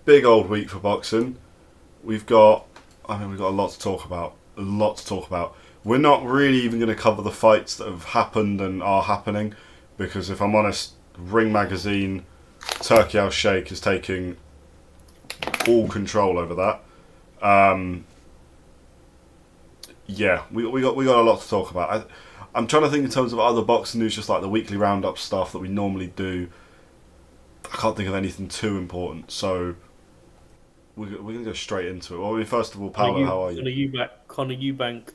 big old week for boxing. We've got, we've got a lot to talk about. A lot to talk about. We're not really even going to cover the fights that have happened and are happening, because if I'm honest, Ring Magazine, Turkey Al Sheikh is taking all control over that. Yeah, we got a lot to talk about. I'm trying to think in terms of other boxing news, just like the weekly roundup stuff that we normally do. I can't think of anything too important, so we're gonna go straight into it. Well, I mean, first of all, Paolo, how are you? Conor Eubank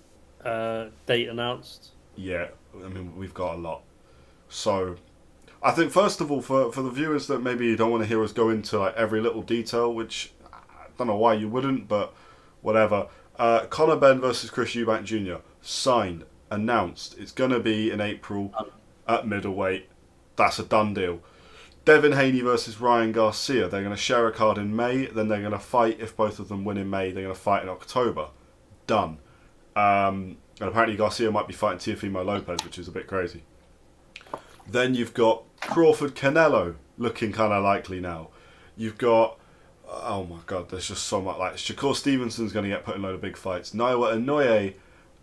date announced. Yeah, I mean, we've got a lot. So I think first of all, for the viewers that maybe don't want to hear us go into like every little detail, which I don't know why you wouldn't, but whatever. Conor Benn versus Chris Eubank Jr. signed, announced. It's gonna be in April at middleweight. That's a done deal. Devin Haney versus Ryan Garcia. They're going to share a card in May. Then they're going to fight. If both of them win in May, they're going to fight in October. Done. And apparently Garcia might be fighting Teofimo Lopez, which is a bit crazy. Then you've got Crawford Canelo looking kind of likely now. You've got, oh my god, there's just so much. Like Shakur Stevenson's going to get put in a load of big fights. Naoya Inoue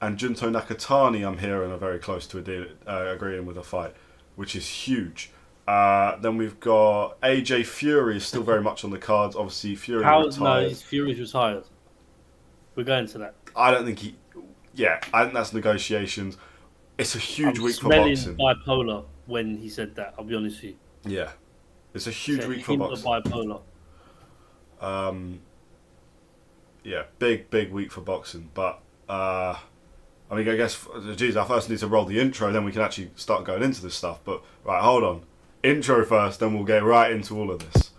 and Junto Nakatani, I'm hearing, are very close to agreeing with a fight, which is huge. Then we've got AJ Fury is still very much on the cards. Obviously, Fury retired. Fury's retired. We're going to that. I don't think he. Yeah, I think that's negotiations. It's a huge I'm week for smelling boxing. bipolar when he said that. I'll be honest with you. Yeah, it's a huge week for Hint boxing. of bipolar. Yeah, big week for boxing. But I mean, I guess, geez, I first need to roll the intro, then we can actually start going into this stuff. But right, hold on. Intro first, then we'll get right into all of this.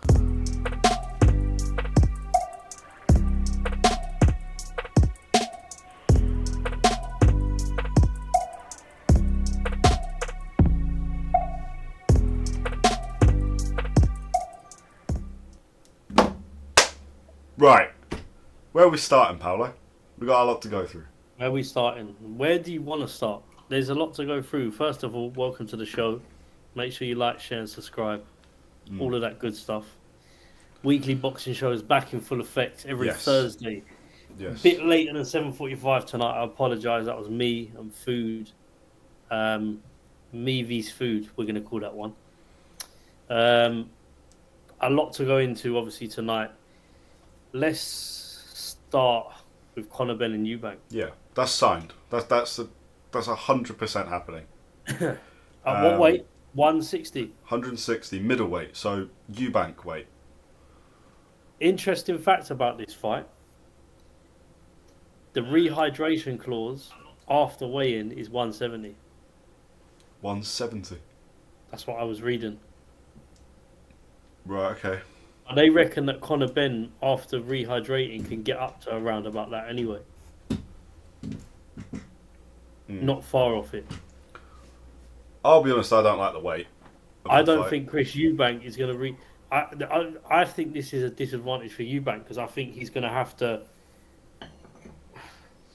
Right, where are we starting, Paolo? We got a lot to go through. Where are we starting? Where do you want to start? There's a lot to go through. First of all, welcome to the show. Make sure you like, share, and subscribe. All of that good stuff. Weekly boxing shows back in full effect every Thursday. Yes. Bit later than 7:45 tonight. I apologise. That was me and food. Me vs food. We're going to call that one. A lot to go into, obviously, tonight. Let's start with Conor Benn and Eubank. Yeah, that's signed. That's 100% happening. At what weight? 160. 160 middleweight. So Eubank weight. Interesting fact about this fight: the rehydration clause after weigh-in is 170. 170. That's what I was reading. Right. Okay. And they reckon that Conor Benn, after rehydrating, can get up to around about that anyway. Not far off it. I'll be honest, I don't like the weight. I don't think Chris Eubank is going to I think this is a disadvantage for Eubank, because I think he's going to have to,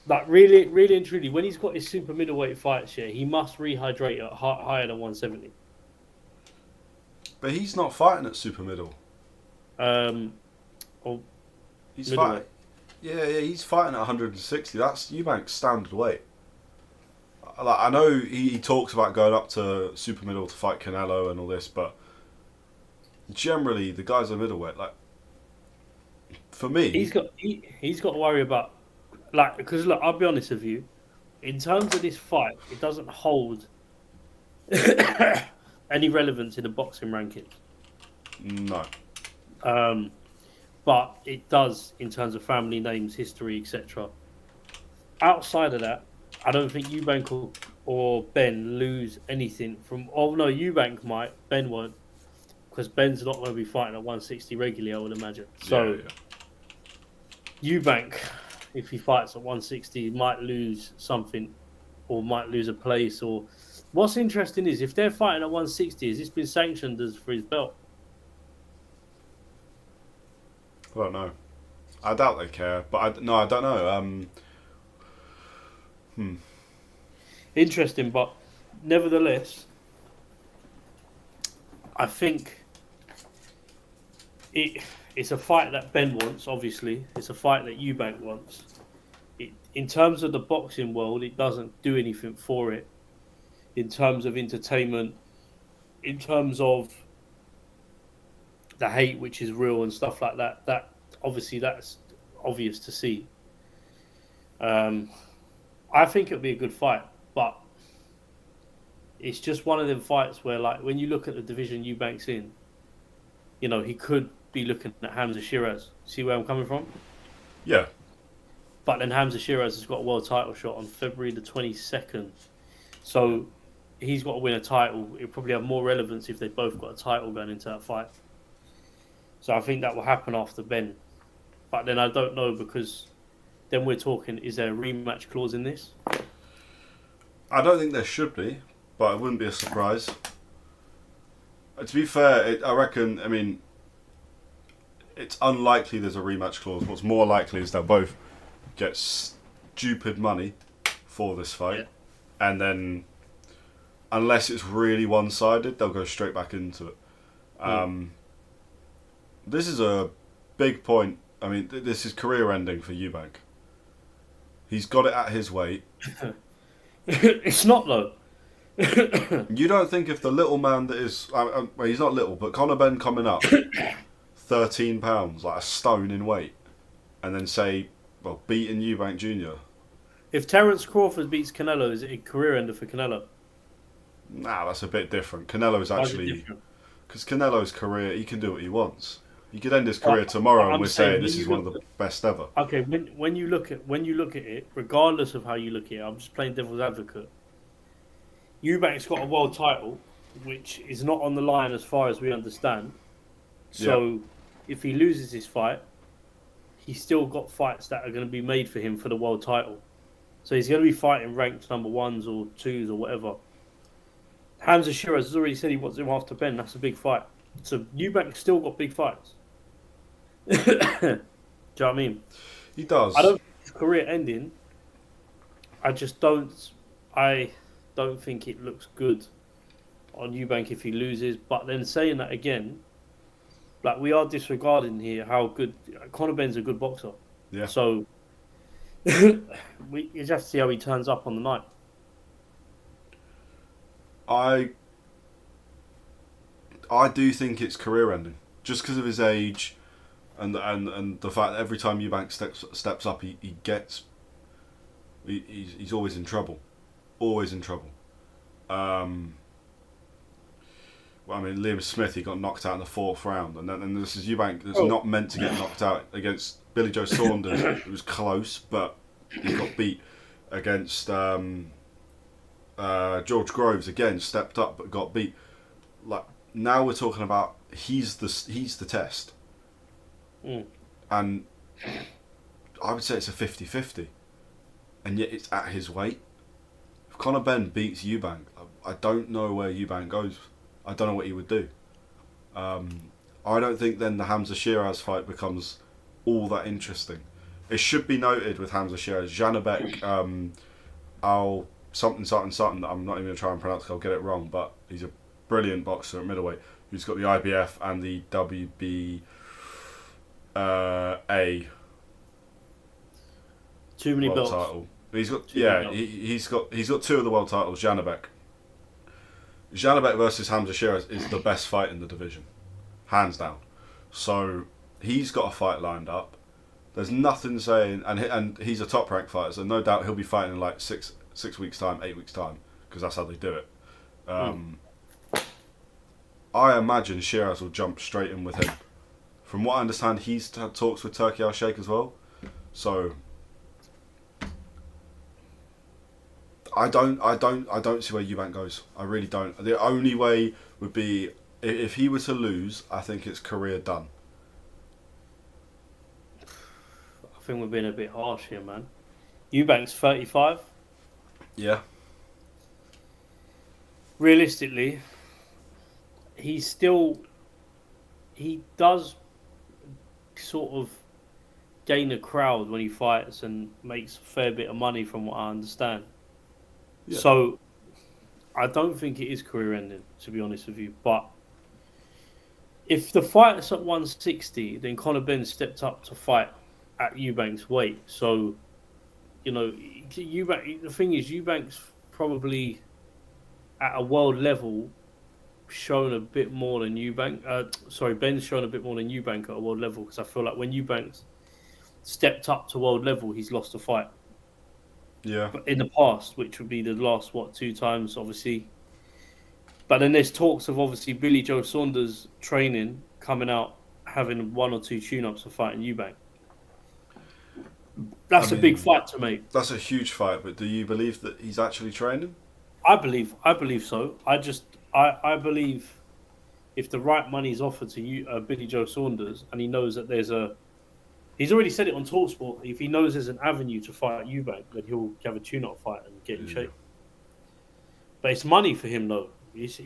like, really and truly, when he's got his super middleweight fights here, he must rehydrate at higher than 170. But he's not fighting at super middle. He's fighting. Yeah, he's fighting at 160. That's Eubank's standard weight. Like, I know he talks about going up to super middle to fight Canelo and all this, but generally the guys are middleweight. Like, for me, he's got to worry about, like, because look, I'll be honest with you, in terms of this fight, it doesn't hold any relevance in the boxing rankings. No. But it does in terms of family names, history, etc. Outside of that, I don't think Eubank or Ben lose anything from. Oh no, Eubank might. Ben won't, because Ben's not going to be fighting at 160 regularly, I would imagine. So Eubank, if he fights at 160, might lose something, or might lose a place. Or what's interesting is, if they're fighting at 160, has this been sanctioned as for his belt? I don't know. I doubt they care, but I don't know. Interesting, but nevertheless, I think it's a fight that Ben wants. Obviously, it's a fight that Eubank wants. In terms of the boxing world, it doesn't do anything for it. In terms of entertainment, in terms of the hate which is real and stuff like that. That's obvious to see. I think it'll be a good fight, but it's just one of them fights where, like, when you look at the division Eubank's in, he could be looking at Hamza Shiraz. See where I'm coming from? Yeah. But then Hamza Shiraz has got a world title shot on February the 22nd. So he's got to win a title. It'll probably have more relevance if they both got a title going into that fight. So I think that will happen after Ben. But then I don't know, because then we're talking, is there a rematch clause in this? I don't think there should be, but it wouldn't be a surprise. To be fair, I reckon, it's unlikely there's a rematch clause. What's more likely is they'll both get stupid money for this fight. Yeah. And then, unless it's really one-sided, they'll go straight back into it. This is a big point. This is career-ending for Eubank. He's got it at his weight. It's not, though. You don't think if the little man that is... well, he's not little, but Conor Benn coming up, 13 pounds, like a stone in weight, and then say, beating Eubank Jr. If Terence Crawford beats Canelo, is it a career ender for Canelo? Nah, that's a bit different. Canelo's actually... Because Canelo's career, he can do what he wants. He could end his career tomorrow and we're saying this is one of the best ever. Okay, when you look at it, regardless of how you look at it, I'm just playing devil's advocate. Eubank's got a world title, which is not on the line as far as we understand. So if he loses his fight, he's still got fights that are going to be made for him for the world title. So he's going to be fighting ranked number 1s or 2s or whatever. Hamza Shiraz has already said he wants him after Ben. That's a big fight. So Eubank's still got big fights. Do you know what I mean? He does. I don't think his career ending. I don't think it looks good on Eubank if he loses. But then saying that again, like, we are disregarding here how good Conor Benn's a good boxer. Yeah. So you just have to see how he turns up on the night. I do think it's career ending, just because of his age, and the fact that every time Eubank steps up, he's always in trouble, Liam Smith, he got knocked out in the 4th round, and this is Eubank that's not meant to get knocked out. Against Billy Joe Saunders, it was close, but he got beat. Against George Groves, again stepped up but got beat. Like, now we're talking about he's the test. And I would say it's a 50-50, and yet it's at his weight. If Conor Benn beats Eubank, I don't know where Eubank goes. I don't know what he would do. I don't think then the Hamza Shiraz fight becomes all that interesting. It should be noted with Hamza Shiraz, Janabek Al something that I'm not even going to try and pronounce because I'll get it wrong, but he's a brilliant boxer at middleweight who's got the IBF and the WBA. Too many world belts. title. He's got he's got 2 of the world titles. Janabek versus Hamza Shiraz is the best fight in the division, hands down. So he's got a fight lined up. There's nothing saying, and he's a top ranked fighter, so no doubt he'll be fighting in like 6 weeks time, 8 weeks time, because that's how they do it. I imagine Shiraz will jump straight in with him. From what I understand, he's had talks with Turki Al-Sheikh as well. So I don't see where Eubank goes. I really don't. The only way would be if he were to lose. I think it's career done. I think we're being a bit harsh here, man. Eubank's 35. Yeah. Realistically, he does sort of gain a crowd when he fights and makes a fair bit of money, from what I understand. Yeah. So I don't think it is career ending, to be honest with you. But if the fight's at 160, then Conor Benn stepped up to fight at Eubank's weight. So, Eubank. The thing is, Eubank's probably at a world level shown a bit more than Eubank. Ben's shown a bit more than Eubank at a world level because I feel like when Eubank's stepped up to world level, he's lost a fight. Yeah. But in the past, which would be the last 2 times, obviously. But then there's talks of obviously Billy Joe Saunders training, coming out, having 1 or 2 tune-ups of fighting Eubank. That's a big fight to make. That's a huge fight, but do you believe that he's actually training? I believe so. I believe if the right money is offered to you, Billy Joe Saunders, and he knows that he's already said it on TalkSport. If he knows there's an avenue to fight Eubank, then he'll have a tune-up fight and get in shape. But it's money for him, though. It's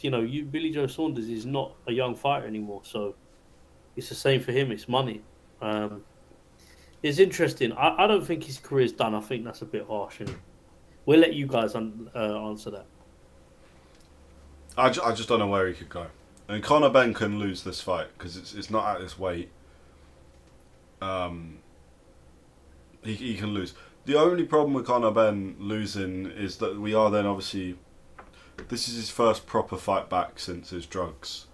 Billy Joe Saunders is not a young fighter anymore, so it's the same for him. It's money. It's interesting. I don't think his career's done. I think that's a bit harsh, and we'll let you guys answer that. I just don't know where he could go. I mean, Conor Benn can lose this fight because it's not at this weight. He can lose. The only problem with Conor Benn losing is that we are then obviously. This is his first proper fight back since his drugs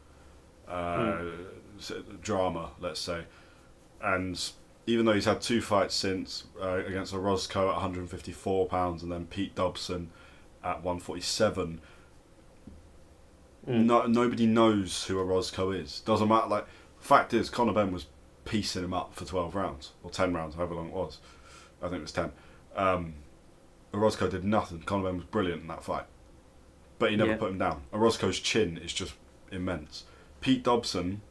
drama, let's say. And even though he's had 2 fights since, against Orozco at 154 pounds and then Pete Dobson at 147, nobody knows who Orozco is. Doesn't matter. Like, the fact is, Conor Benn was piecing him up for 12 rounds or 10 rounds, however long it was. I think it was 10. Orozco did nothing. Conor Benn was brilliant in that fight. But he never put him down. Orozco's chin is just immense. Pete Dobson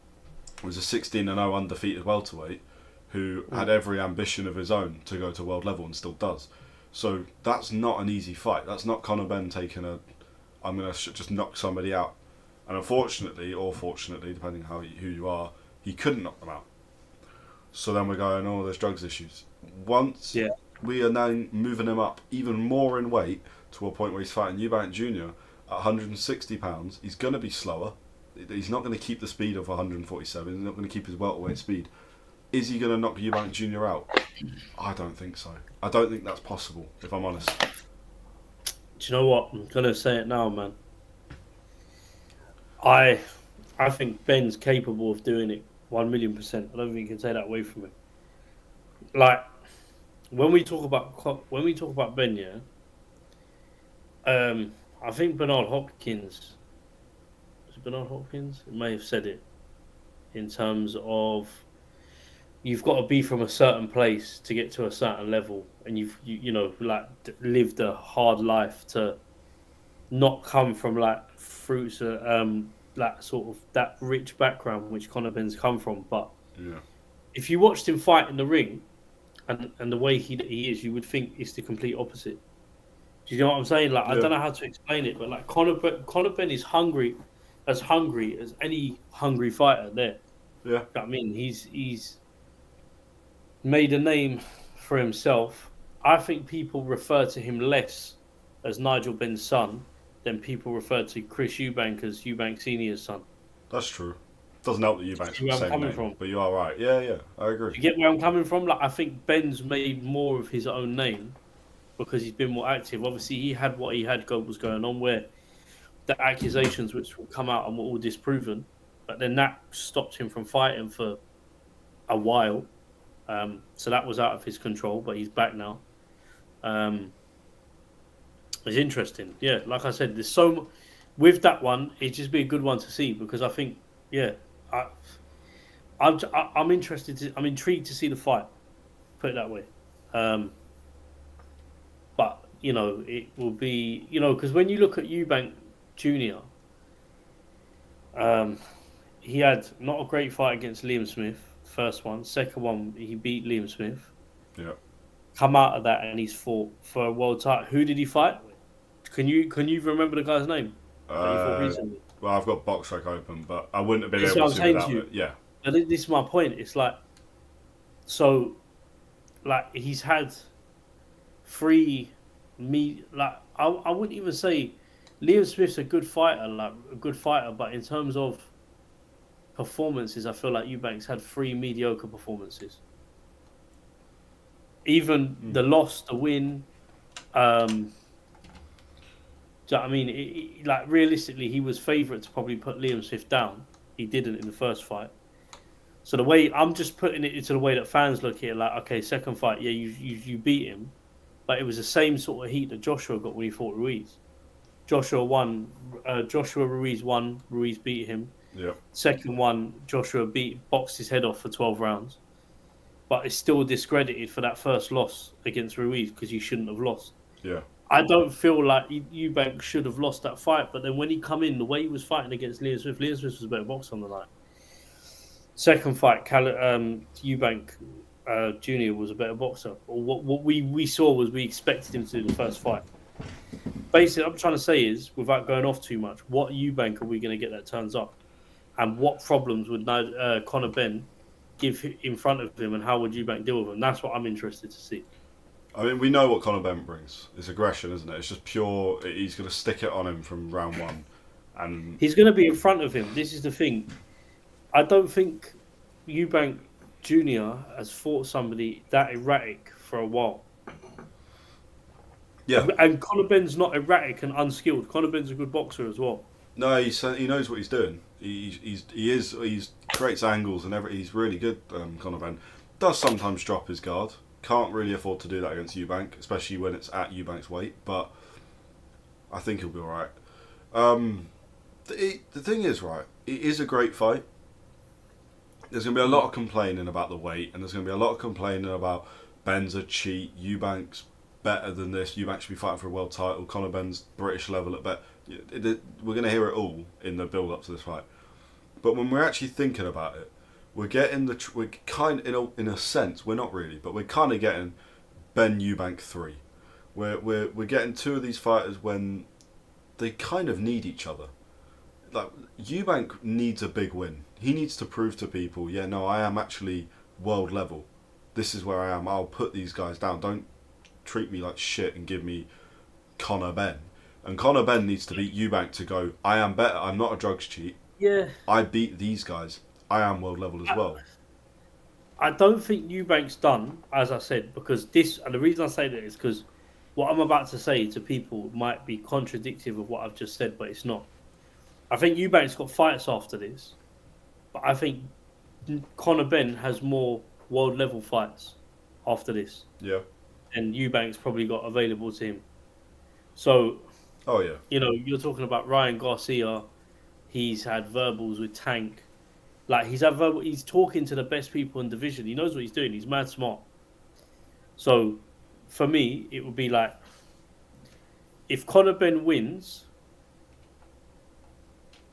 was a 16-0 undefeated welterweight who had every ambition of his own to go to world level and still does. So that's not an easy fight. That's not Conor Benn taking I'm going to just knock somebody out. And unfortunately, or fortunately, depending who you are, he couldn't knock them out. So then we're going, there's drugs issues. Once we are now moving him up even more in weight to a point where he's fighting Eubank Jr. at 160 pounds, he's going to be slower. He's not going to keep the speed of 147. He's not going to keep his welterweight speed. Is he going to knock Eubank Jr. out? I don't think so. I don't think that's possible, if I'm honest. Do you know what? I'm going to say it now, man. I think Ben's capable of doing it 1,000,000%. I don't think you can take that away from him. Like, when we talk about Ben, I think Bernard Hopkins. Was it Bernard Hopkins? It may have said it in terms of you've got to be from a certain place to get to a certain level, and you've lived a hard life to not come from fruits that sort of that rich background which Conor Benn's come from. But if you watched him fight in the ring and the way he is, you would think it's the complete opposite. Do you know what I'm saying? I don't know how to explain it, but Conor Benn is hungry as any hungry fighter there. Yeah. I mean, he's made a name for himself. I think people refer to him less as Nigel Benn's son than people refer to Chris Eubank as Eubank Senior's son. That's true. Doesn't help that Eubank's the same name, from. But you are right. Yeah, I agree. You get where I'm coming from? I think Ben's made more of his own name because he's been more active. Obviously, he had what he had was going on, where the accusations which would come out and were all disproven, but then that stopped him from fighting for a while. So that was out of his control, but he's back now. It's interesting. Yeah, like I said, there's so much. With that one, it'd just be a good one to see because I think, I'm interested. I'm intrigued to see the fight. Put it that way. But it will be because when you look at Eubank Jr., he had not a great fight against Liam Smith. First one, second one, he beat Liam Smith. Yeah. Come out of that and he's fought for a world title. Who did he fight with? Can you remember the guy's name? That he fought recently? Well, I've got Box Rec open, but I wouldn't have been able to without it. Yeah. And this is my point. It's he's had three I wouldn't even say Liam Smith's a good fighter, but in terms of performances, I feel like Eubanks had 3 mediocre performances. Even the loss, the win. Do you know what I mean? Like realistically, he was favourite to probably put Liam Smith down. He didn't in the first fight. So the way I'm just putting it into the way that fans look at it, like, okay, second fight, yeah, you beat him, but it was the same sort of heat that Joshua got when he fought Ruiz. Joshua won. Joshua Ruiz won. Ruiz beat him. Yeah. Second one, Joshua boxed his head off for 12 rounds, but it's still discredited for that first loss against Ruiz because he shouldn't have lost. Yeah. I don't feel like Eubank should have lost that fight, but then when he come in, the way he was fighting against Liam Smith was a better boxer on the night. Second fight, Eubank Jr. was a better boxer. Or what we saw was we expected him to do the first fight. Basically, what I'm trying to say is, without going off too much, what Eubank are we going to get that turns up? And what problems would Conor Benn give in front of him, and how would Eubank deal with him? That's what I'm interested to see. I mean, we know what Conor Benn brings. It's aggression, isn't it? It's just pure. He's going to stick it on him from round one, and he's going to be in front of him. This is the thing. I don't think Eubank Jr. has fought somebody that erratic for a while. Yeah, and Conor Benn's not erratic and unskilled. Conor Benn's a good boxer as well. No, he knows what he's doing. He creates angles and he's really good. Conor Benn does sometimes drop his guard. Can't really afford to do that against Eubank, especially when it's at Eubank's weight. But I think he'll be all right. The thing is, right, it is a great fight. There's going to be a lot of complaining about the weight, and there's going to be a lot of complaining about Ben's a cheat, Eubank's better than this, Eubank should be fighting for a world title, Conor Ben's British level at bet. We're going to hear it all in the build-up to this fight. But when we're actually thinking about it, we're kind in a sense, we're not really, but we're kind of getting Ben Eubank 3. We're getting two of these fighters when they kind of need each other. Like, Eubank needs a big win. He needs to prove to people, yeah, no, I am actually world level. This is where I am. I'll put these guys down. Don't treat me like shit and give me Conor Benn. And Conor Benn needs to beat Eubank to go, I am better. I'm not a drugs cheat. Yeah. I beat these guys. I am world level as well. I don't think Eubank's done, as I said, because this, and the reason I say that is because what I'm about to say to people might be contradictive of what I've just said, but it's not. I think Eubank's got fights after this, but I think Conor Benn has more world level fights after this. Yeah. And Eubank's probably got available to him. So, oh yeah, you know, you're talking about Ryan Garcia. He's had verbals with Tank. Like, he's talking to the best people in division. He knows what he's doing. He's mad smart. So, for me, it would be like, if Conor Benn wins,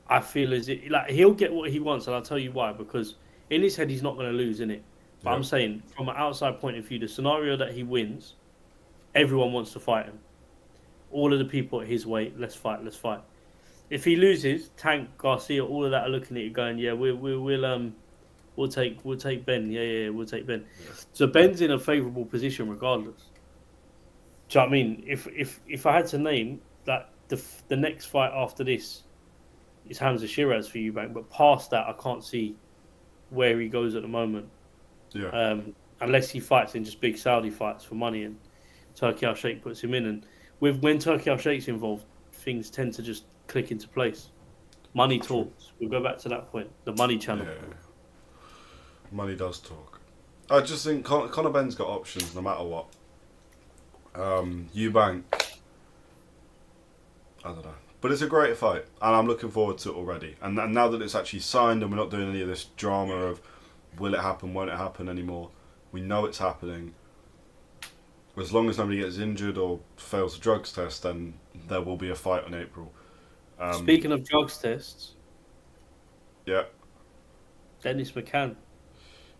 I feel as if, like, he'll get what he wants, and I'll tell you why. Because in his head, he's not going to lose, innit? But I'm saying, from an outside point of view, the scenario that he wins, everyone wants to fight him. All of the people at his weight, let's fight. If he loses, Tank, Garcia, all of that are looking at it going, yeah, we'll take Ben. Yeah, we'll take Ben. Yeah. So Ben's in a favourable position regardless. Do you know what I mean? If I had to name that the next fight after this is Hamza Shiraz for Eubank, but past that I can't see where he goes at the moment. Yeah. Unless he fights in just big Saudi fights for money and Turki Al-Sheikh puts him in, and when Turki Al-Sheikh's involved, things tend to just click into place. Money talks. We'll go back to that point. The money channel. Yeah. Money does talk. I just think Conor Benn's got options no matter what. Eubank, I don't know. But it's a great fight, and I'm looking forward to it already. And now that it's actually signed and we're not doing any of this drama of will it happen, won't it happen anymore, we know it's happening. As long as nobody gets injured or fails a drugs test, then there will be a fight in April. Speaking of drugs tests, yeah, Dennis McCann.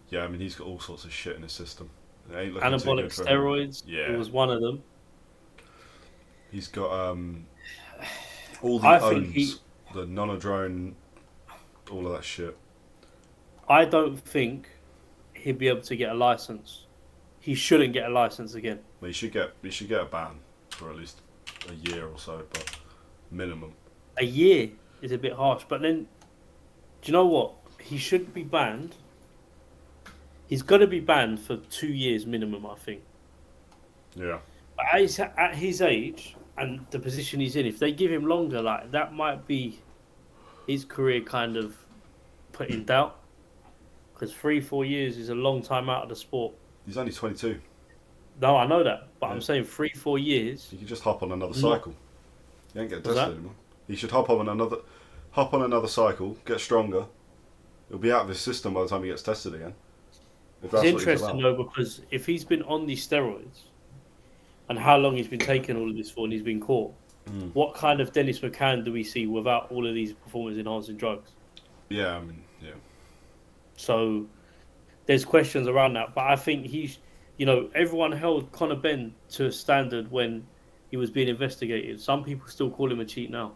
Yeah, I mean, he's got all sorts of shit in his system. It ain't looking Anabolic too good for him. steroids. Yeah, it was one of them. He's got all the owns, the nonadrone, all of that shit. I don't think he'd be able to get a license. He shouldn't get a license again. Well, he should get a ban for at least a year or so, but minimum. A year is a bit harsh, but then, do you know what? he should be banned. He's got to be banned for 2 years minimum, I think. Yeah. But at his age and the position he's in, if they give him longer, like that might be his career kind of put in doubt. Because 3-4 years is a long time out of the sport. He's only 22. No, I know that, but Yeah. I'm saying 3-4 years. He could just hop on another Not- cycle. He ain't getting What's tested that? anymore. He should hop on another cycle, get stronger. He'll be out of his system by the time he gets tested again. If It's that's what he's interesting allowed. though because if he's been on these steroids and how long he's been taking all of this for and he's been caught, what kind of Dennis McCann do we see without all of these performance enhancing drugs? Yeah, I mean, yeah. So there's questions around that, but I think everyone held Conor Benn to a standard when he was being investigated. Some people still call him a cheat now,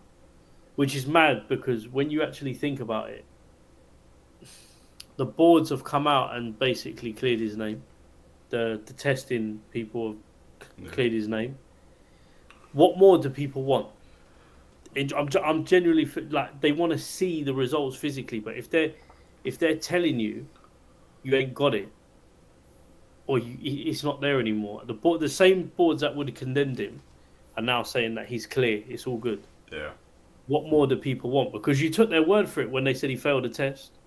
which is mad because when you actually think about it, the boards have come out and basically cleared his name. The testing people have cleared his name. What more do people want? I'm genuinely like they want to see the results physically, but if they're telling you you ain't got it or it's not there anymore, the same boards that would have condemned him are now saying that he's clear, it's all good. Yeah. What more do people want? Because you took their word for it when they said he failed a test.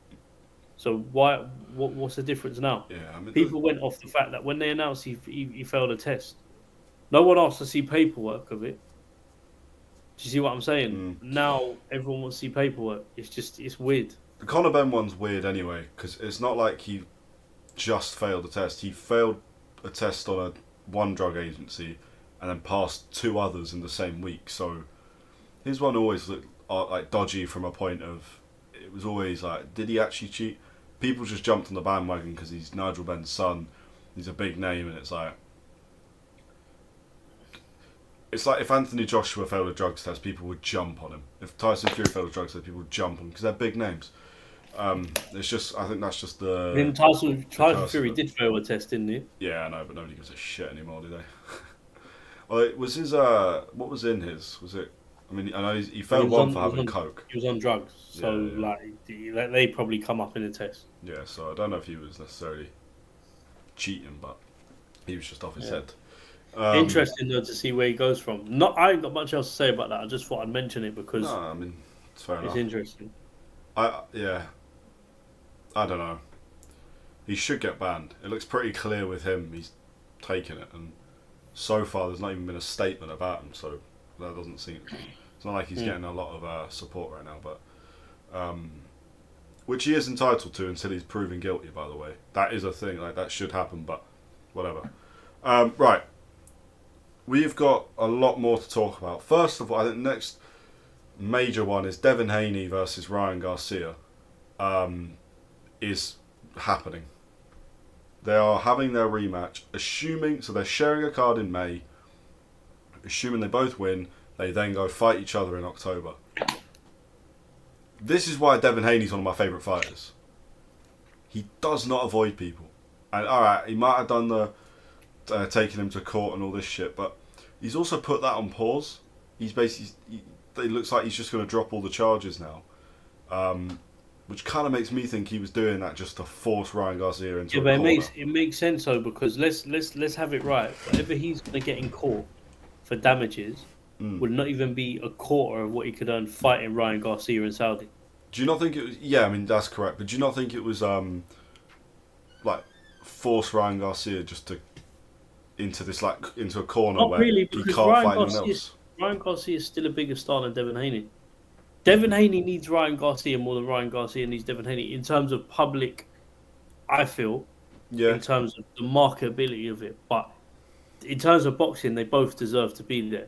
So what's the difference now? Yeah, I mean, People went off the fact that when they announced he failed a test, no one asked to see paperwork of it. Do you see what I'm saying? Now everyone wants to see paperwork. It's weird. the Conor Benn one's weird anyway, because it's not like he just failed a test. He failed a test on one drug agency and then passed 2 others in the same week. So his one always looked like dodgy from a point of, it was always like, did he actually cheat? People just jumped on the bandwagon because he's Nigel Benn's son. He's a big name, and it's like if Anthony Joshua failed a drugs test, people would jump on him. If Tyson Fury failed a drugs test, people would jump on him because they're big names. It's just, I think that's just the. Then Tyson Fury did fail a test, didn't he? Yeah, I know, but nobody gives a shit anymore, do they? Well, it was his. What was in his? Was it? I mean, I know he failed one for having coke. He was on drugs, so Yeah. they probably come up in the test. Yeah, so I don't know if he was necessarily cheating, but he was just off his head. Interesting though to see where he goes from. I ain't got much else to say about that. I just thought I'd mention it because No, I mean, it's fair enough. it's interesting. I don't know. He should get banned. It looks pretty clear with him. He's taken it, and so far there's not even been a statement about him. So that doesn't seem. It's not like he's getting a lot of support right now, but which he is entitled to until he's proven guilty. By the way, that is a thing. Like that should happen, but whatever. Right. We've got a lot more to talk about. First of all, I think the next major one is Devin Haney versus Ryan Garcia. Is happening. They are having their rematch, so they're sharing a card in May. Assuming they both win, they then go fight each other in October. This is why Devin Haney's one of my favourite fighters. He does not avoid people. And alright, he might have done the taking him to court and all this shit, but he's also put that on pause. He's basically, it looks like he's just going to drop all the charges now, which kind of makes me think he was doing that just to force Ryan Garcia into a corner. It makes sense though, because let's have it right. Whatever he's going to get in court for damages would not even be a quarter of what he could earn fighting Ryan Garcia in Saudi. Do you not think it was? Yeah, I mean that's correct. But do you not think it was like force Ryan Garcia just to into a corner Not where really, he because can't fight anyone else? Ryan Garcia is still a bigger star than Devin Haney. Devin Haney needs Ryan Garcia more than Ryan Garcia needs Devin Haney in terms of public, I feel, Yeah. in terms of the marketability of it. But in terms of boxing, they both deserve to be there.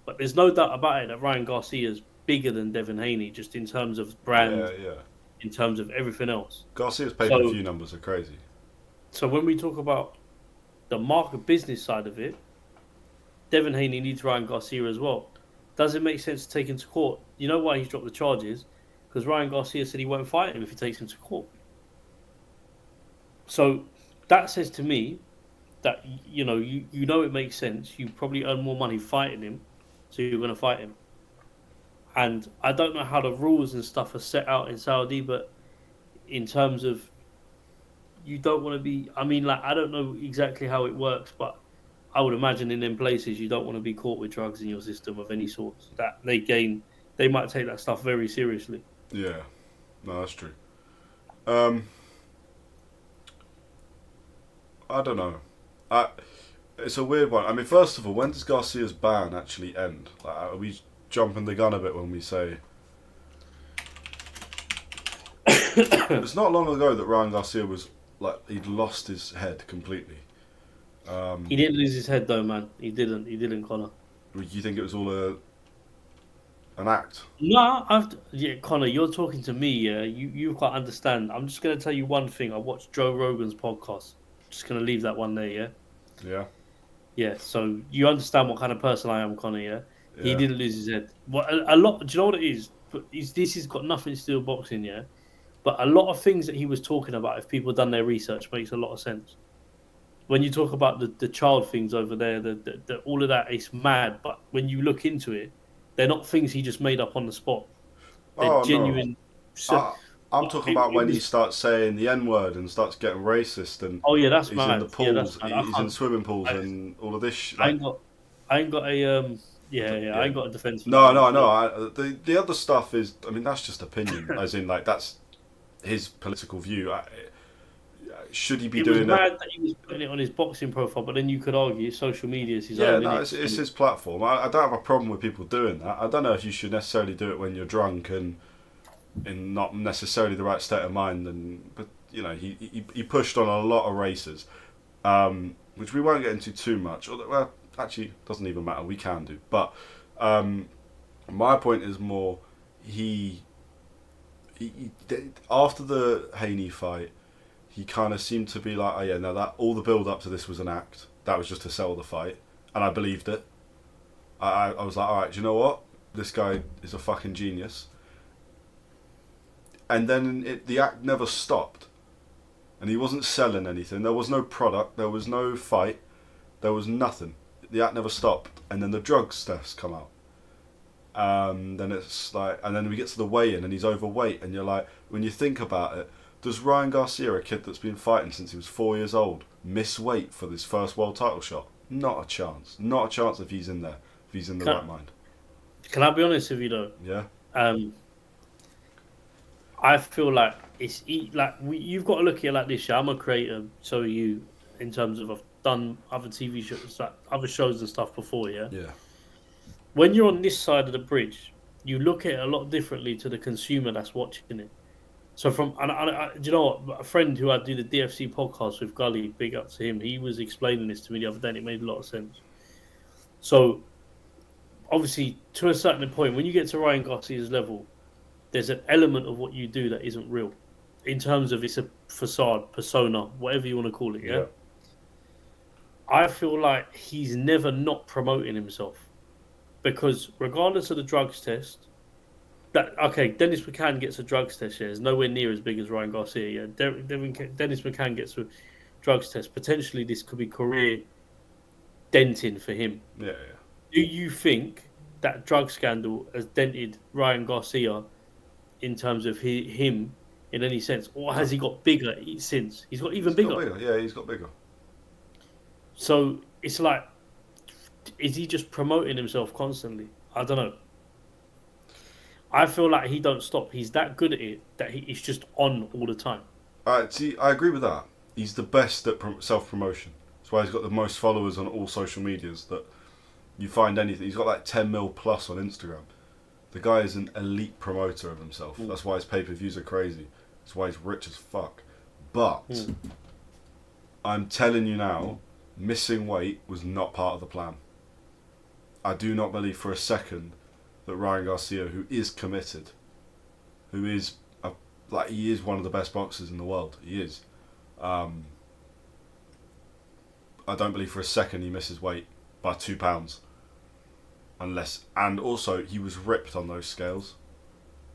But there's no doubt about it that Ryan Garcia is bigger than Devin Haney, just in terms of brand, Yeah. in terms of everything else. Garcia's pay-per-view numbers are crazy. So when we talk about the market business side of it, Devin Haney needs Ryan Garcia as well. Does it make sense to take him to court? You know why he's dropped the charges? Because Ryan Garcia said he won't fight him if he takes him to court. So that says to me that you know it makes sense. You probably earn more money fighting him, so you're going to fight him. And I don't know how the rules and stuff are set out in Saudi, but in terms of you don't want to be. I mean, like I don't know exactly how it works, but I would imagine in them places you don't want to be caught with drugs in your system of any sorts. That they might take that stuff very seriously. Yeah, no, that's true. Um, I don't know. It's a weird one. I mean, first of all, when does Garcia's ban actually end? Like, are we jumping the gun a bit when we say it's not long ago that Ryan Garcia was like he'd lost his head completely. He didn't lose his head though, man. He didn't. He didn't, Connor. You think it was all an act? No, yeah, Connor, you're talking to me. Yeah, you can't understand. I'm just gonna tell you one thing. I watched Joe Rogan's podcast. Just gonna leave that one there. Yeah. Yeah, Yeah. So you understand what kind of person I am, Connor. Yeah. He yeah. didn't lose his head. What a lot. Do you know what it is? But this has got nothing to do with boxing. Yeah. But a lot of things that he was talking about, if people done their research, makes a lot of sense. When you talk about the child things over there, all of that, it's mad. But when you look into it, they're not things he just made up on the spot. They're Oh no, genuine. So, I, I'm talking about it when he was. starts saying the N word and starts getting racist, and Oh yeah, that's he's in the mad. Yeah, that's pools, mad. he's in swimming pools, and all of this. I Like, ain't got. I ain't got a. Yeah. I yeah. ain't got a defense for that, No, man. no, no. The other stuff is, I mean, that's just opinion, as in like that's his political view. Should he be It was doing that? mad that he was putting it on his boxing profile, but then you could argue social media is his Yeah, own, no, innit? it's his platform. I don't have a problem with people doing that. I don't know if you should necessarily do it when you're drunk and in not necessarily the right state of mind. And but you know, he pushed on a lot of races, which we won't get into too much. Although, well, actually, doesn't even matter. We can do. But my point is more after the Haney fight, he kind of seemed to be like, oh yeah, no, that all the build up to this was an act. That was just to sell the fight, and I believed it. I was like, all right, do you know what? This guy is a fucking genius. And then the act never stopped, and he wasn't selling anything. There was no product. There was no fight. There was nothing. The act never stopped, and then the drugs tests come out. Then it's like, and then we get to the weigh-in, and he's overweight, and you're like, when you think about it, does Ryan Garcia, a kid that's been fighting since he was 4 years old, miss weight for this first world title shot? Not a chance. Not a chance if he's in there, if he's in the right mind. Can I be honest with you though? Yeah. I feel like you've got to look at it like this. Yeah? I'm a creator, so are you. In terms of I've done other TV shows, like other shows and stuff before. Yeah. Yeah. When you're on this side of the bridge, you look at it a lot differently to the consumer that's watching it. So do you know what? A friend who I do the DFC podcast with, Gully, big up to him. He was explaining this to me the other day, and it made a lot of sense. So obviously, to a certain point, when you get to Ryan Garcia's level, there's an element of what you do that isn't real, in terms of it's a facade, persona, whatever you want to call it. Yeah. I feel like he's never not promoting himself, because regardless of the drugs test, Dennis McCann gets a drugs test. Yeah, is nowhere near as big as Ryan Garcia. Yeah, Dennis McCann gets a drugs test. Potentially, this could be career denting for him. Yeah. Do you think that drug scandal has dented Ryan Garcia in terms of him in any sense, or has he got bigger since? He's got even bigger. Yeah, he's got bigger. So it's like, is he just promoting himself constantly? I don't know. I feel like he don't stop. He's that good at it that he's just on all the time. See, I agree with that. He's the best at self-promotion. That's why he's got the most followers on all social medias that you find anything. He's got like 10 mil plus on Instagram. The guy is an elite promoter of himself. That's why his pay-per-views are crazy. That's why he's rich as fuck. But I'm telling you now, missing weight was not part of the plan. I do not believe for a second that Ryan Garcia, who is committed, who is he is one of the best boxers in the world. He is. I don't believe for a second he misses weight by 2 pounds. And also he was ripped on those scales.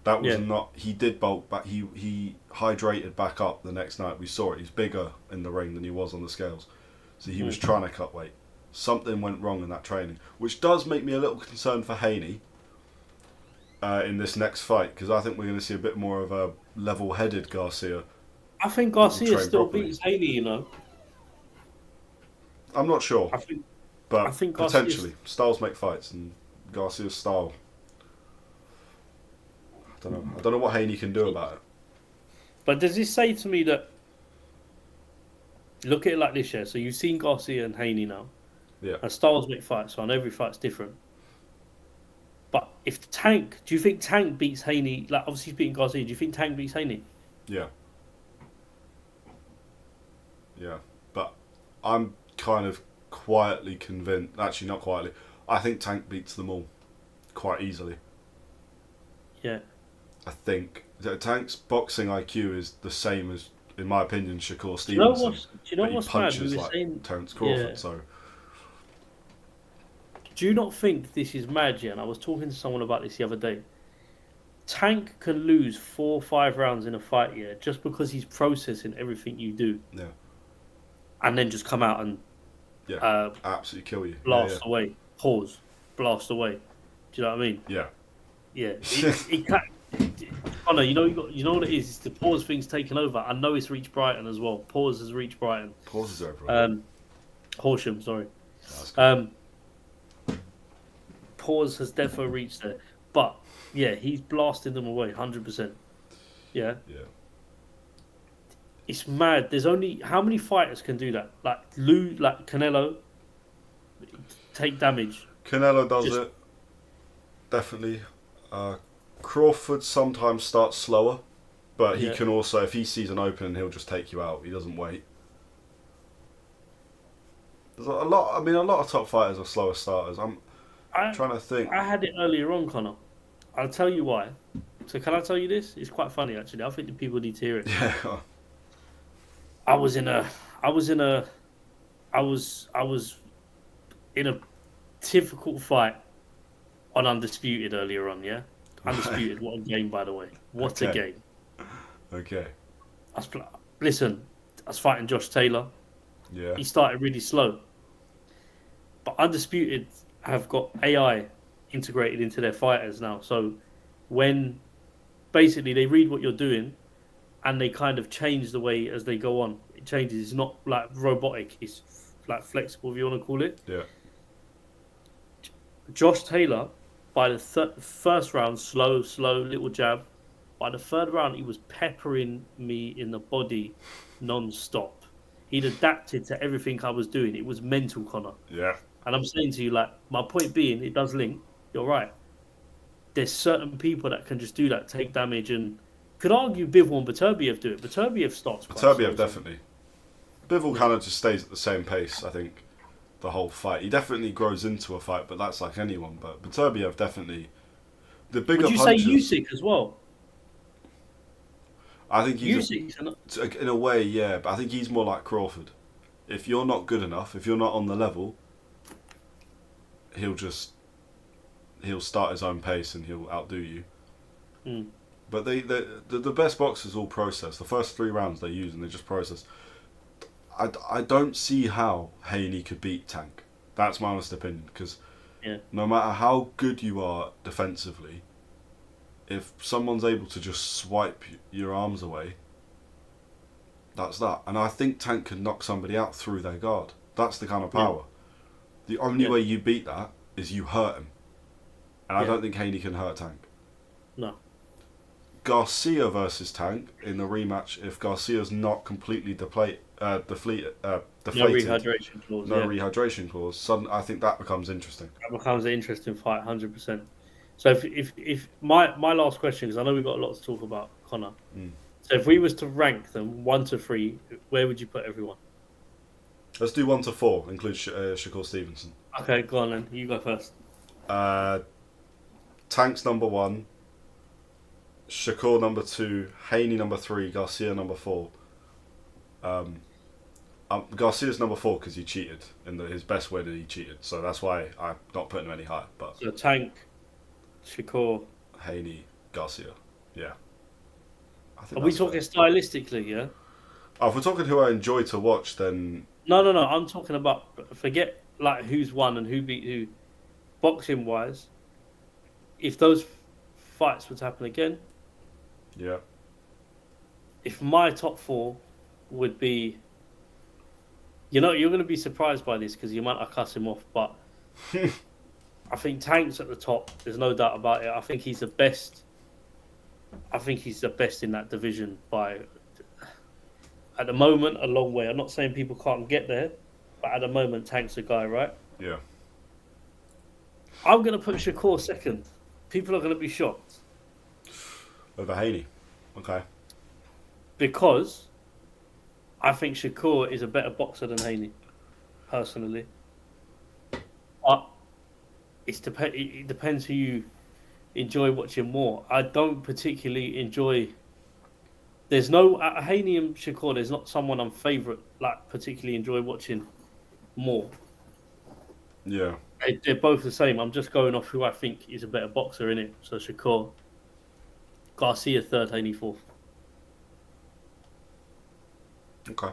That was not. He did bulk, but he hydrated back up the next night. We saw it. He's bigger in the ring than he was on the scales. So he was trying to cut weight. Something went wrong in that training, which does make me a little concerned for Haney in this next fight, because I think we're going to see a bit more of level-headed Garcia I think that will Garcia train still properly. beats Haney. You know, I'm not sure, I think I but think Garcia's. potentially styles make fights, and Garcia's style. I don't know. I don't know what Haney can do about it. But does this say to me that look at it like this, yeah? So you've seen Garcia and Haney now, Yeah, and styles make fights, so on every fight's different. But if Tank, do you think Tank beats Haney? Like obviously he's beating Garcia. Do you think Tank beats Haney? yeah, yeah. But I'm kind of quietly convinced. Actually, not quietly. I think Tank beats them all quite easily. Yeah. I think that Tank's boxing IQ is the same as, in my opinion, Shakur Do you know Stevenson, what's? Do you know but he what's mad? We punches were like saying, Terence yeah. Crawford. So Do you not think this is mad? Yeah, and I was talking to someone about this the other day. Tank can lose 4 or 5 rounds in a fight, yeah, just because he's processing everything you do, yeah, and then just come out and yeah, uh, absolutely kill you. Yeah, blast away, pause, blast away. Do you know what I mean? yeah, Yeah, yeah. it can. Oh no, you know what it is. It's the pause thing's taken over. I know it's reached Brighton as well. Pause has reached Brighton. Pauses over. Horsham, sorry. That's good. Pause has definitely reached there, but yeah, he's blasting them away, 100%. Yeah, Yeah. it's mad. There's only how many fighters can do that? Like Canelo, take damage. Canelo does Just it definitely. Crawford sometimes starts slower, but he yeah. can also, if he sees an opening, he'll just take you out. He doesn't wait. There's a lot. I mean, a lot of top fighters are slower starters. I'm I trying to think. I had it earlier on, Connor. I'll tell you why. So can I tell you this? It's quite funny actually. I think the people need to hear it. Yeah. I was in a I was in a I was in a difficult fight on Undisputed earlier on, yeah? Undisputed, what a game by the way. What a Okay. game. Okay. Listen, I was fighting Josh Taylor. Yeah. He started really slow. But Undisputed have got AI integrated into their fighters now. So when basically they read what you're doing and they kind of change the way as they go on. It changes. It's not like robotic. It's like flexible, if you want to call it. Yeah. Josh Taylor, by the first round, slow, little jab. By the third round, he was peppering me in the body non-stop. He'd adapted to everything I was doing. It was mental, Connor. Yeah. And I'm saying to you, like, my point being, it does link. You're right. There's certain people that can just do that, take damage, and could argue Bivol and Beterbiev do it. Beterbiev starts quite slow. Beterbiev definitely. Bivol kind of just stays at the same pace, I think, the whole fight. He definitely grows into a fight, but that's like anyone. But Beterbiev definitely, the bigger Would you punches. say Usyk as well? I think he's Usyk, in a way, yeah, but I think he's more like Crawford. If you're not good enough, if you're not on the level, he'll start his own pace and he'll outdo you. mm, But the best boxers all process. The first 3 rounds they use and they just process. I don't see how Haney could beat Tank. That's my honest opinion. Because yeah, no matter how good you are defensively, if someone's able to just swipe your arms away, that's that. And I think Tank can knock somebody out through their guard. That's the kind of power. The only way you beat that is you hurt him. And I don't think Haney can hurt Tank. no, Garcia versus Tank in the rematch, if Garcia's not completely deflated, no deflated, rehydration clause. no Yeah, rehydration clause, I think that becomes interesting. that becomes an interesting fight, 100%. So if my last question, because I know we've got a lot to talk about, Connor. Mm. So if we was to rank them 1 to 3, where would you put everyone? Let's do 1 to 4, include Shakur Stevenson. Okay, go on then. You go first. Tank's number 1, Shakur number 2, Haney number 3, Garcia number 4. Garcia's number 4 because he cheated in his best win. He cheated, so that's why I'm not putting him any higher. But So Tank, Shakur. Haney, Garcia, yeah. I think Are we that's talking fair. stylistically? Yeah. Oh, if we're talking who I enjoy to watch, then No. I'm talking about forget like who's won and who beat who, boxing wise. If those fights would happen again, yeah, if my top four would be, you're going to be surprised by this because you might not cuss him off, but I think Tank's at the top. There's no doubt about it. I think he's the best. I think he's the best in that division by, at the moment, a long way. I'm not saying people can't get there, but at the moment, Tank's the guy, right? Yeah. I'm going to put Shakur second. People are going to be shocked Over Haney. Okay. because I think Shakur is a better boxer than Haney, personally. But it depends who you enjoy watching more. I don't particularly enjoy. There's no Haney and Shakur. There's not someone I'm particularly enjoy watching more. Yeah. They're both the same. I'm just going off who I think is a better boxer in it. So Shakur, Garcia third, Haney fourth. Okay.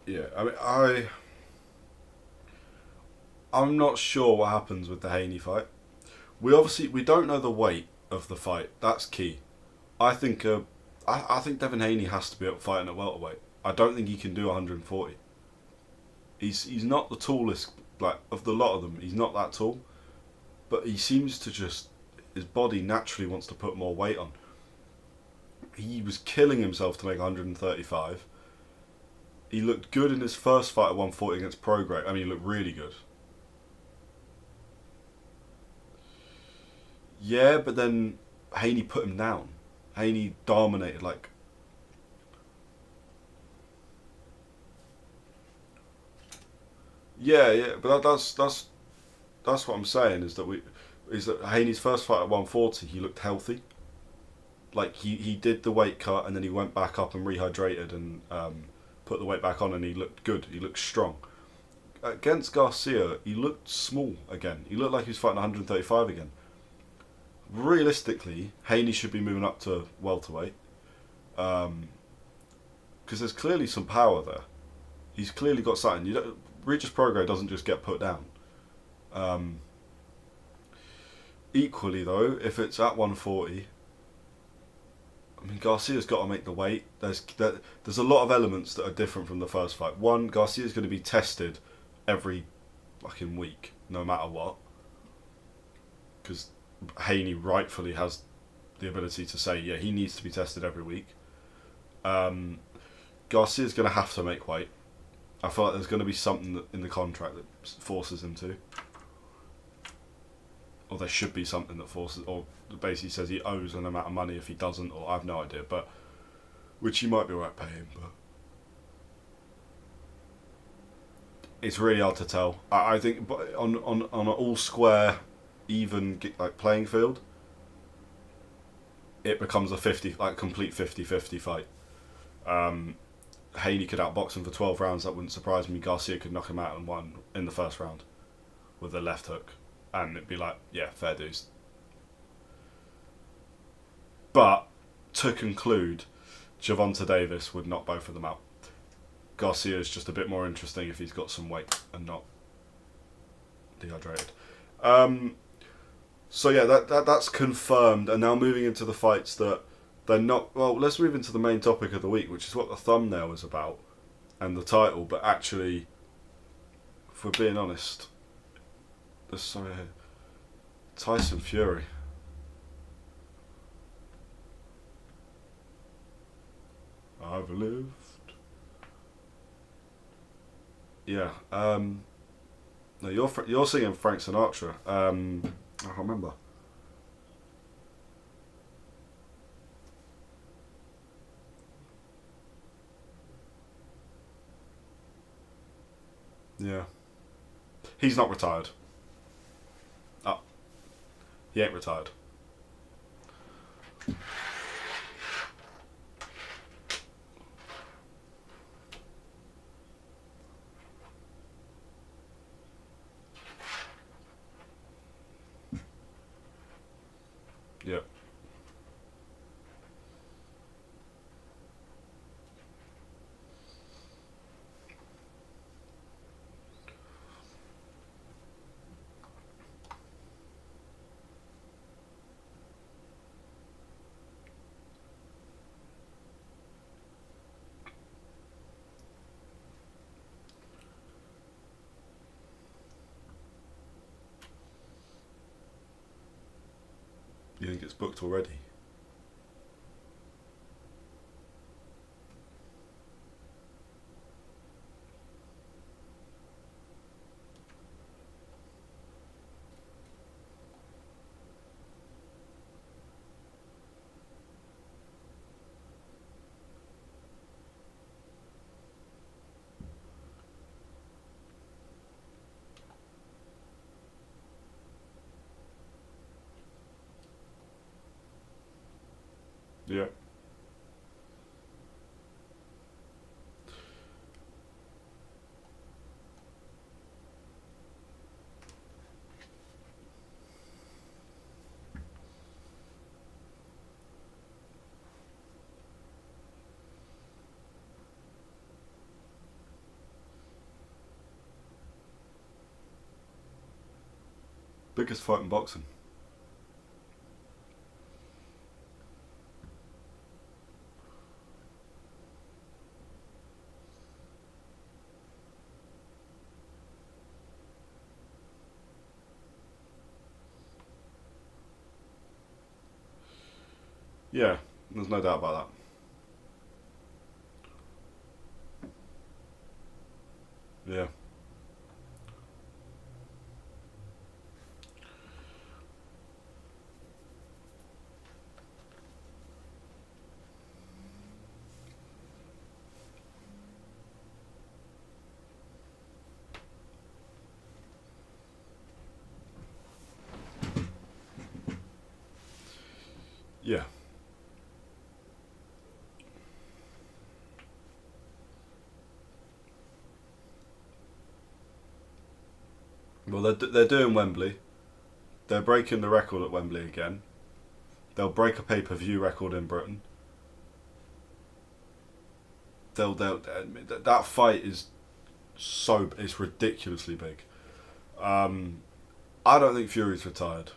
Yeah. I mean, I'm not sure what happens with the Haney fight. We don't know the weight of the fight. That's key. I think I think Devin Haney has to be up fighting at welterweight. I don't think he can do 140. He's not the tallest, like, of the lot of them. He's not that tall, but he seems to just, his body naturally wants to put more weight on. He was killing himself to make 135. He looked good in his first fight at 140 against Prograis. I mean, he looked really good. Yeah, but then Haney put him down. Haney dominated, like. Yeah, but that's what I'm saying is that Haney's first fight at 140 he looked healthy. Like he did the weight cut and then he went back up and rehydrated and put the weight back on and he looked good. He looked strong. Against Garcia, he looked small again. He looked like he was fighting 135 again. Realistically, Haney should be moving up to welterweight because there's clearly some power there. He's clearly got something. Regis Prograis doesn't just get put down. Equally though, if it's at 140, I mean Garcia's got to make the weight. There's a lot of elements that are different from the first fight. One, Garcia's going to be tested every fucking week, no matter what, because Haney rightfully has the ability to say, yeah, he needs to be tested every week. Garcia's going to have to make weight. I feel like there's going to be something in the contract that forces him to. Or there should be something that forces, or basically says he owes an amount of money if he doesn't, or I have no idea, but which he might be alright paying, but it's really hard to tell. I think on an all square, even like playing field, it becomes a complete 50-50 fight. Haney could outbox him for 12 rounds. That wouldn't surprise me. Garcia could knock him out in one in the first round with a left hook, and it'd be like, yeah, fair dues. But to conclude, Gervonta Davis would knock both of them out. Garcia is just a bit more interesting if he's got some weight and not dehydrated. So yeah, that's confirmed. And now moving into the fights that they're not. Well, let's move into the main topic of the week, which is what the thumbnail is about and the title. But actually, if we're being honest, Tyson Fury. I've lived. Yeah. No, you're singing Frank Sinatra. I can't remember. Yeah. He's not retired. Oh, he ain't retired. Yeah. You think it's booked already? Yeah. Biggest fight in boxing. Yeah, there's no doubt about that. Yeah. Yeah. Well, they're doing Wembley. They're breaking the record at Wembley again. They'll break a pay-per-view record in Britain. That fight is it's ridiculously big. Um, I don't think Fury's retired.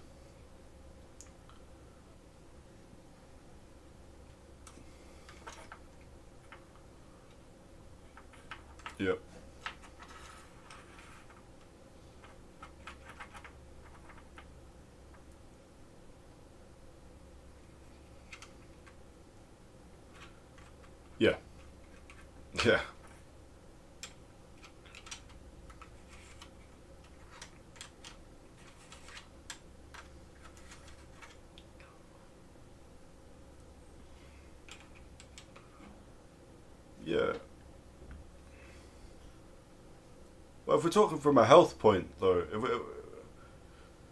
Yep. Yeah. Yeah. Yeah. Well, if we're talking from a health point, though,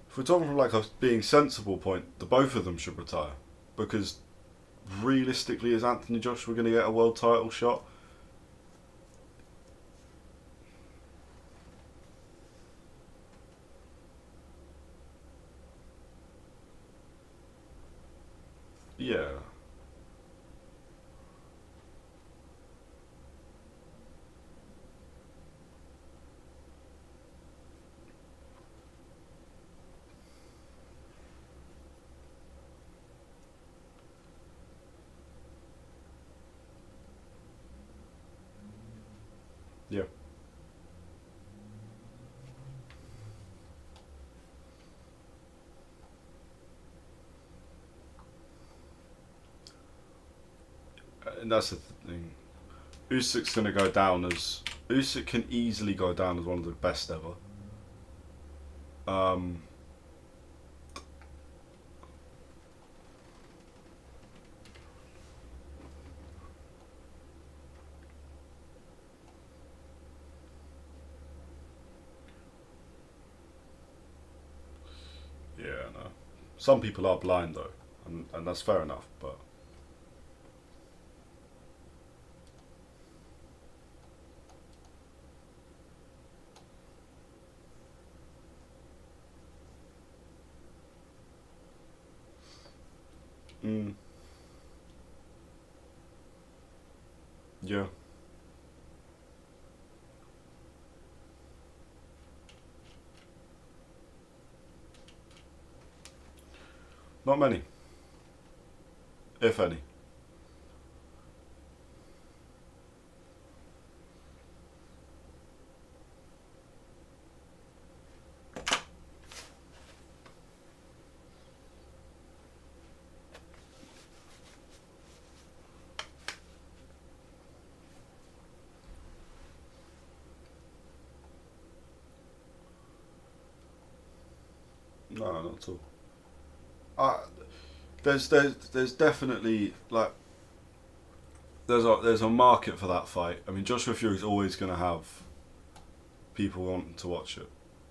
if we're talking from like a being sensible point, the both of them should retire, because realistically, is Anthony Joshua going to get a world title shot? Yeah. Yeah. And that's the thing. Usyk's going to go down as Usyk can easily go down as one of the best ever. Um, Yeah, no. Some people are blind though, and that's fair enough. But mm, yeah, not many, if any. No, not at all. Uh, there's definitely like there's a market for that fight. I mean, Joshua Fury's always going to have people wanting to watch it.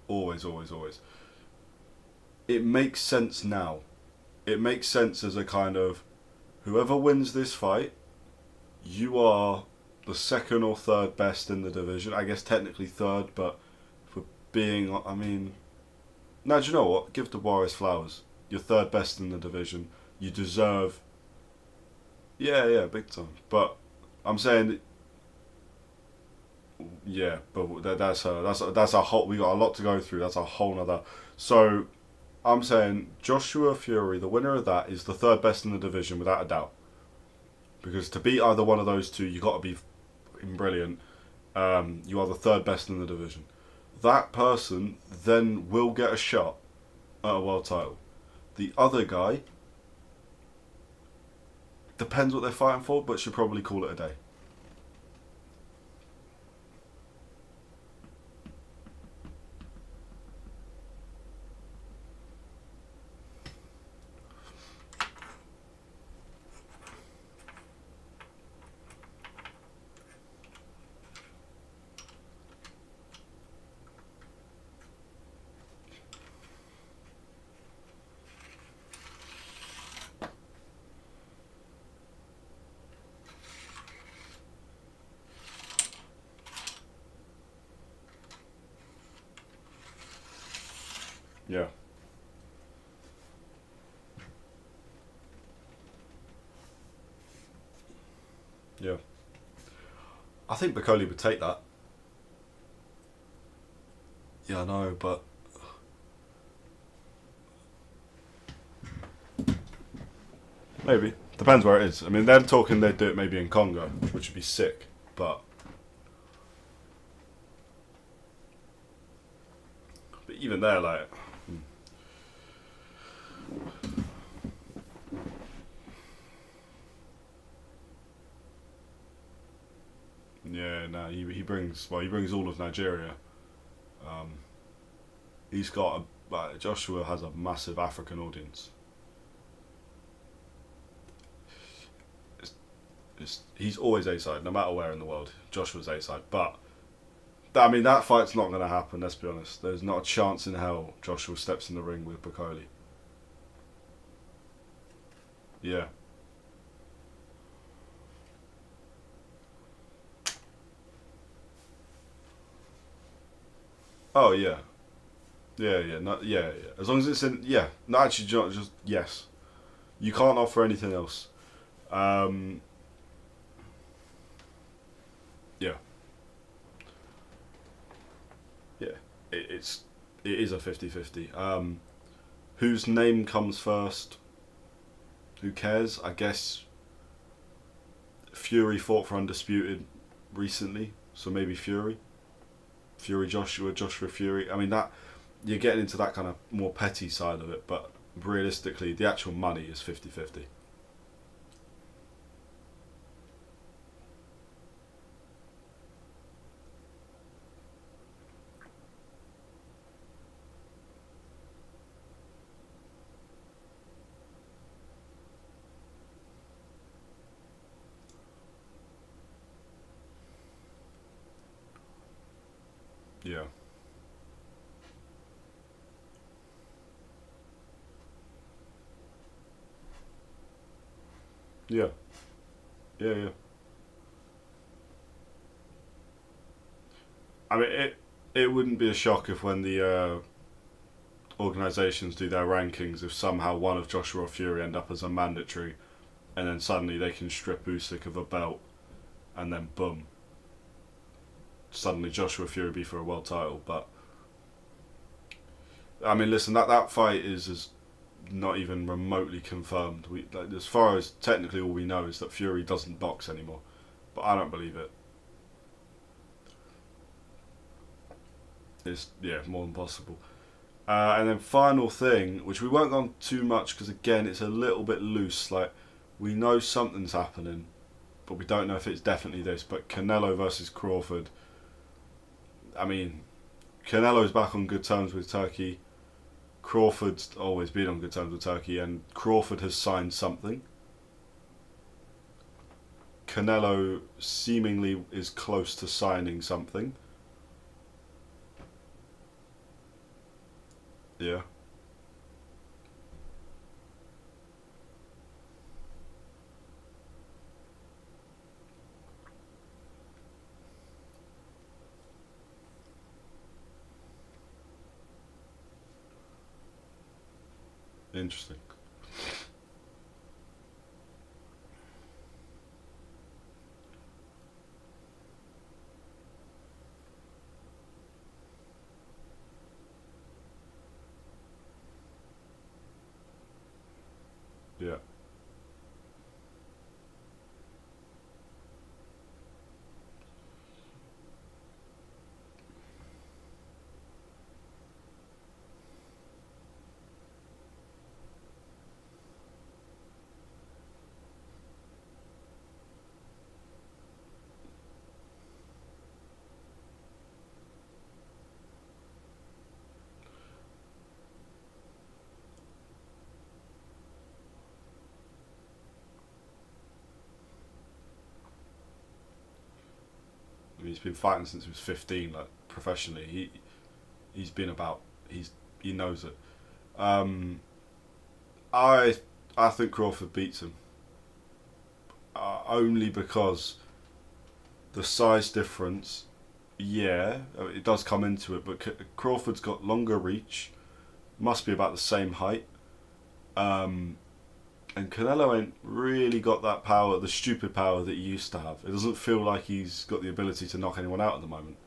Always, always, always. It makes sense now. It makes sense as a kind of whoever wins this fight, you are the second or third best in the division. I guess technically third, but for being, I mean, now do you know what? Give Dubois flowers. You're third best in the division. You deserve. Yeah, yeah, big time. But I'm saying, yeah, but that's a whole. We got a lot to go through. That's a whole nother. So I'm saying Joshua Fury, the winner of that, is the third best in the division without a doubt. Because to beat either one of those two, you got to be brilliant. You are the third best in the division. That person then will get a shot at a world title. The other guy depends what they're fighting for, but should probably call it a day. Yeah, yeah. I think Bacoli would take that. Yeah, I know, but maybe depends where it is. I mean, they're talking they'd do it maybe in Congo, which would be sick. But even there, like, yeah, no, he brings all of Nigeria. Um, he's got Joshua has a massive African audience. He's always A side, no matter where in the world. Joshua's A side, but I mean that fight's not going to happen. Let's be honest. There's not a chance in hell Joshua steps in the ring with Bacoli. Yeah. Oh yeah. Yeah, yeah, not yeah, yeah. As long as it's in, yeah. No, actually, just yes. You can't offer anything else. Um, yeah, yeah. It's it is a 50-50. Whose name comes first? Who cares? I guess Fury fought for undisputed recently, so maybe Fury. Fury Joshua, Joshua Fury. I mean that you're getting into that kind of more petty side of it, but realistically, the actual money is 50-50. Yeah. Yeah, yeah, yeah. I mean, it wouldn't be a shock if when the organisations do their rankings, if somehow one of Joshua or Fury end up as a mandatory, and then suddenly they can strip Usyk of a belt, and then boom, suddenly Joshua Fury be for a world title. But I mean, listen, that fight is not even remotely confirmed. We like, as far as technically all we know is that Fury doesn't box anymore, but I don't believe it. It's yeah more than possible. And then final thing, which we won't go on too much because again it's a little bit loose. Like we know something's happening, but we don't know if it's definitely this. But Canelo versus Crawford. I mean, Canelo's back on good terms with Turkey. Crawford's always been on good terms with Turkey, and Crawford has signed something. Canelo seemingly is close to signing something. Yeah, interesting. Yeah. I mean, he's been fighting since he was 15, like professionally. He's been about. He knows it. Um, I I think Crawford beats him only because the size difference. Yeah, it does come into it, but Crawford's got longer reach. Must be about the same height. Um, and Canelo ain't really got that power, the stupid power that he used to have. It doesn't feel like he's got the ability to knock anyone out at the moment.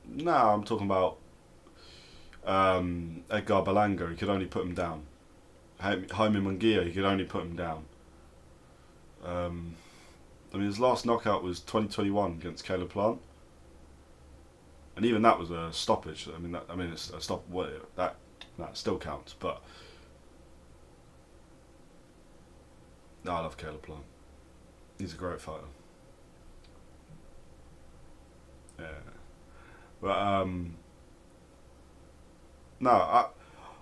No, I'm talking about Edgar Berlanga. He could only put him down. Jaime Munguia, he could only put him down. Um, I mean, his last knockout was 2021 against Caleb Plant, and even that was a stoppage. I mean, it's a stop. Well, that still counts. But no, I love Caleb Plant. He's a great fighter. Yeah, but no,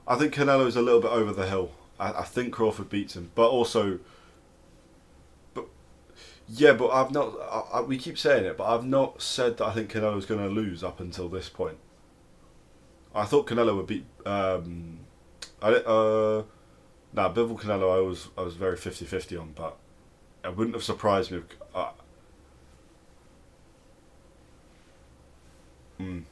I think Canelo's a little bit over the hill. I think Crawford beats him, but also, but yeah, but I've not. We keep saying it, but I've not said that I think Canelo's going to lose up until this point. I thought Canelo would beat. Nah, Bivol Canelo. I was very 50-50 on, but it wouldn't have surprised me. If, mm,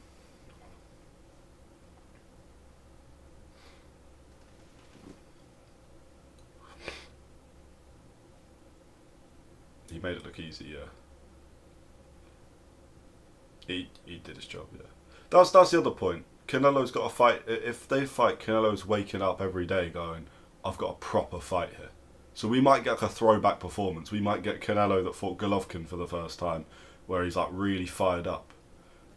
he made it look easy. Yeah, he did his job. Yeah, that's the other point. Canelo's got to fight. If they fight, Canelo's waking up every day going, "I've got a proper fight here." So we might get like a throwback performance. We might get Canelo that fought Golovkin for the first time, where he's like really fired up.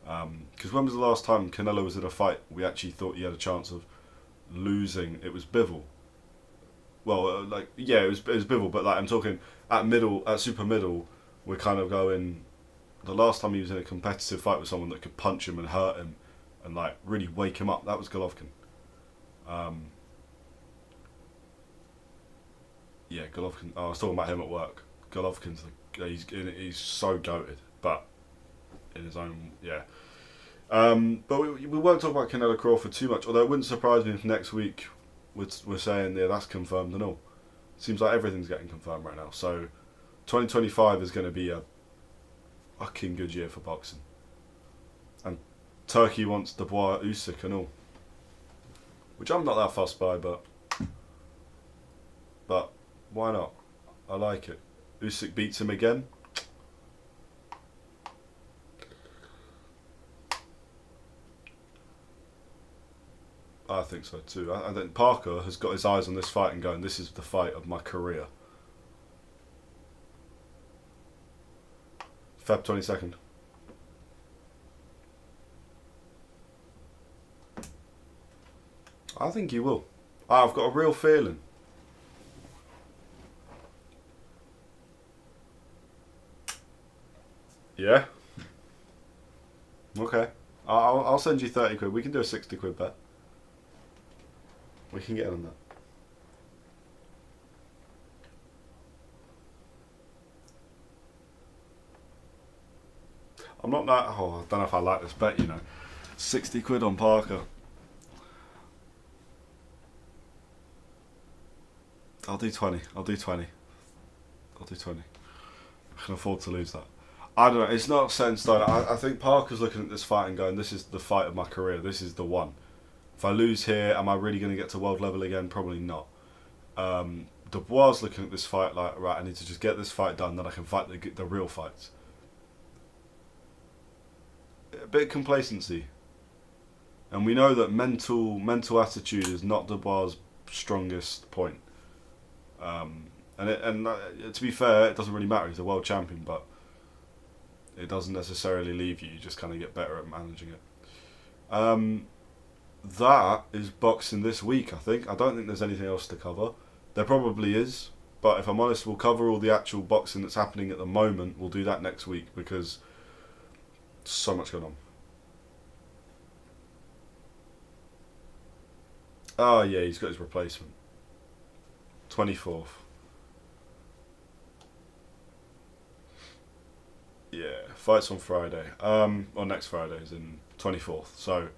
Because when was the last time Canelo was in a fight we actually thought he had a chance of losing? It was Bivol. Well, like yeah, it was Bivol, but like I'm talking at super middle, we're kind of going. The last time he was in a competitive fight with someone that could punch him and hurt him, and like really wake him up, that was Golovkin. Um, yeah, Golovkin. Oh, I was talking about him at work. Golovkin's he's so goated, but in his own yeah. But we won't talk about Canelo Crawford too much. Although it wouldn't surprise me if next week we're saying yeah, that's confirmed and all. Seems like everything's getting confirmed right now. So 2025 is going to be a fucking good year for boxing. And Turkey wants Dubois, Usyk and all. Which I'm not that fussed by, but why not? I like it. Usyk beats him again. I think so too. I think Parker has got his eyes on this fight and going, this is the fight of my career. Feb 22nd. I think he will. I've got a real feeling. Yeah? Okay. I'll send you 30 quid. We can do a 60 quid bet. We can get on that. I'm not that... Oh, I don't know if I like this bet, you know. 60 quid on Parker. I'll do 20. I'll do 20. I can afford to lose that. I don't know. It's not set in stone. I think Parker's looking at this fight and going, this is the fight of my career. This is the one. If I lose here, am I really going to get to world level again? Probably not. Dubois looking at this fight like, right, I need to just get this fight done, then I can fight the real fights. A bit of complacency. And we know that mental attitude is not Dubois' strongest point. To be fair, it doesn't really matter. He's a world champion, but it doesn't necessarily leave you. You just kind of get better at managing it. That is boxing this week, I think. I don't think there's anything else to cover. There probably is, but if I'm honest, we'll cover all the actual boxing that's happening at the moment. We'll do that next week because so much going on. Oh yeah, he's got his replacement. 24th. Yeah, fight's on Friday. Or next Friday is in 24th. So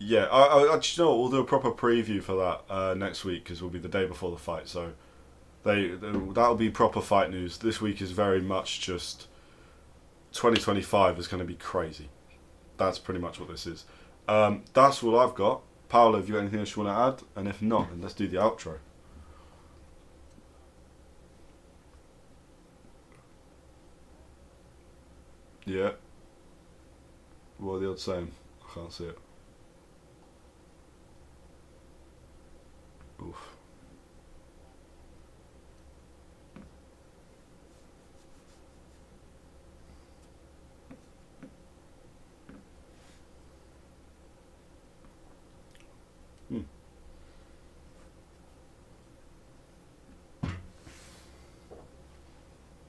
yeah, I just know what, we'll do a proper preview for that next week because it'll be the day before the fight. So that'll be proper fight news. This week is very much just 2025 is going to be crazy. That's pretty much what this is. That's all I've got. Paolo, have you got anything else you want to add? And if not, then let's do the outro. Yeah. What are the odds saying? I can't see it. Oof.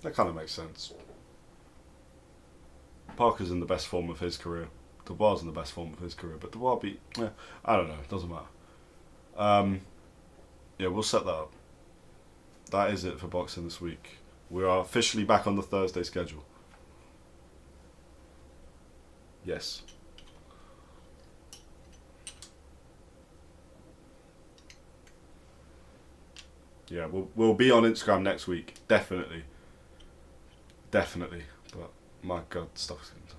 That kind of makes sense. Parker's in the best form of his career. Dubois in the best form of his career, but Dubois beat... I don't know. It doesn't matter. Yeah, we'll set that up. That is it for boxing this week. We are officially back on the Thursday schedule. Yes. Yeah, we'll be on Instagram next week. Definitely. But my God, stuff's getting tough.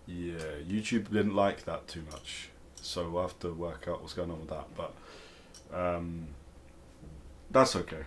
Yeah, YouTube didn't like that too much, so we'll have to work out what's going on with that. But that's okay.